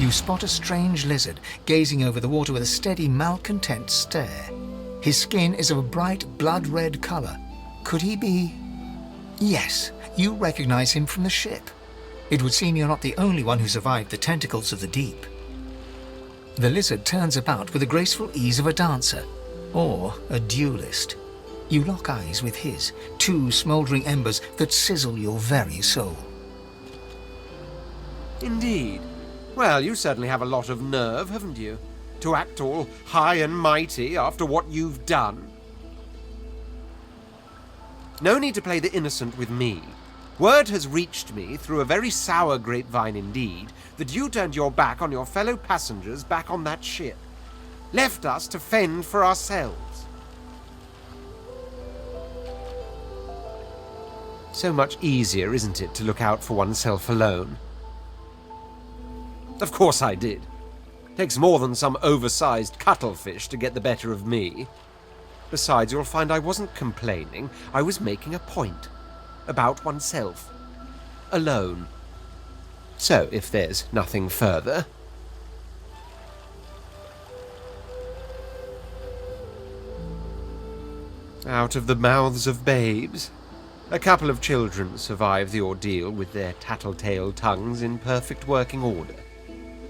You spot a strange lizard gazing over the water with a steady, malcontent stare. His skin is of a bright, blood-red colour. Could he be... Yes, you recognize him from the ship. It would seem you're not the only one who survived the tentacles of the deep. The lizard turns about with the graceful ease of a dancer, or a duelist. You lock eyes with his, two smouldering embers that sizzle your very soul. Indeed. Well, you certainly have a lot of nerve, haven't you? To act all high and mighty after what you've done. No need to play the innocent with me. Word has reached me, through a very sour grapevine indeed, that you turned your back on your fellow passengers back on that ship. Left us to fend for ourselves. So much easier, isn't it, to look out for oneself alone? Of course I did. Takes more than some oversized cuttlefish to get the better of me. Besides, you'll find I wasn't complaining. I was making a point. About oneself. Alone. So, if there's nothing further... Out of the mouths of babes. A couple of children survived the ordeal with their tattletale tongues in perfect working order.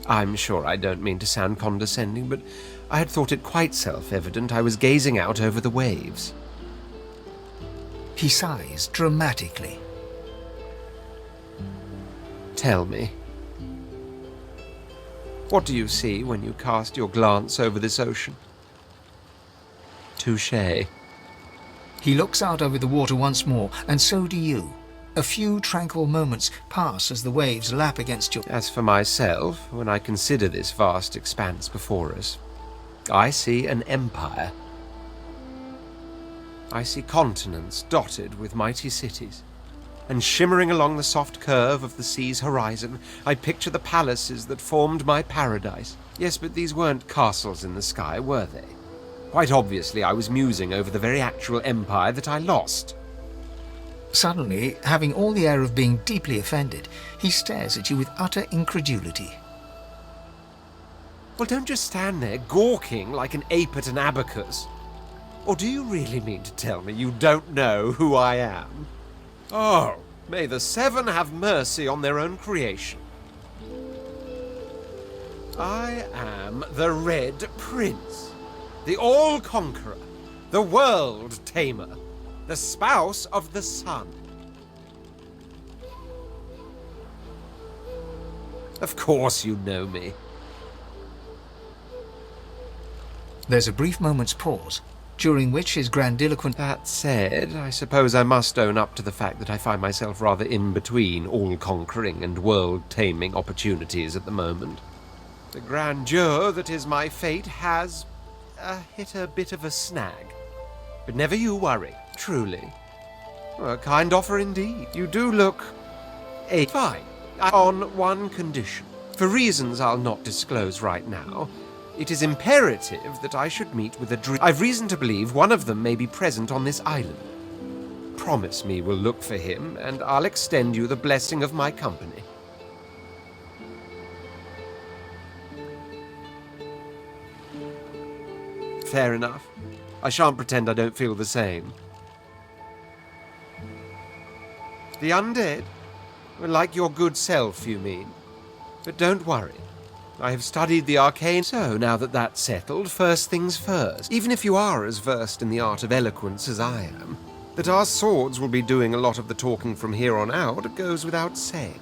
I'm sure I don't mean to sound condescending, but I had thought it quite self-evident I was gazing out over the waves. He sighs dramatically. Tell me, what do you see when you cast your glance over this ocean? Touché. He looks out over the water once more, and so do you. A few tranquil moments pass as the waves lap against your... As for myself, when I consider this vast expanse before us, I see an empire. I see continents dotted with mighty cities, and shimmering along the soft curve of the sea's horizon, I picture the palaces that formed my paradise. Yes, but these weren't castles in the sky, were they? Quite obviously, I was musing over the very actual empire that I lost. Suddenly, having all the air of being deeply offended, he stares at you with utter incredulity. Well, don't just stand there gawking like an ape at an abacus. Or do you really mean to tell me you don't know who I am? Oh, may the seven have mercy on their own creation. I am the Red Prince, the All-Conqueror, the World-Tamer, the spouse of the sun. Of course you know me. There's a brief moment's pause, during which his grandiloquent... That said, I suppose I must own up to the fact that I find myself rather in between all-conquering and world-taming opportunities at the moment. The grandeur that is my fate has hit a bit of a snag. But never you worry, truly. A kind offer indeed. You do look... fine. On one condition. For reasons I'll not disclose right now, it is imperative that I should meet with a dream. I've reason to believe one of them may be present on this island. Promise me we'll look for him, and I'll extend you the blessing of my company. Fair enough. I shan't pretend I don't feel the same. The undead? Like your good self, you mean? But don't worry. I have studied the arcane, so now that that's settled, first things first. Even if you are as versed in the art of eloquence as I am, that our swords will be doing a lot of the talking from here on out goes without saying.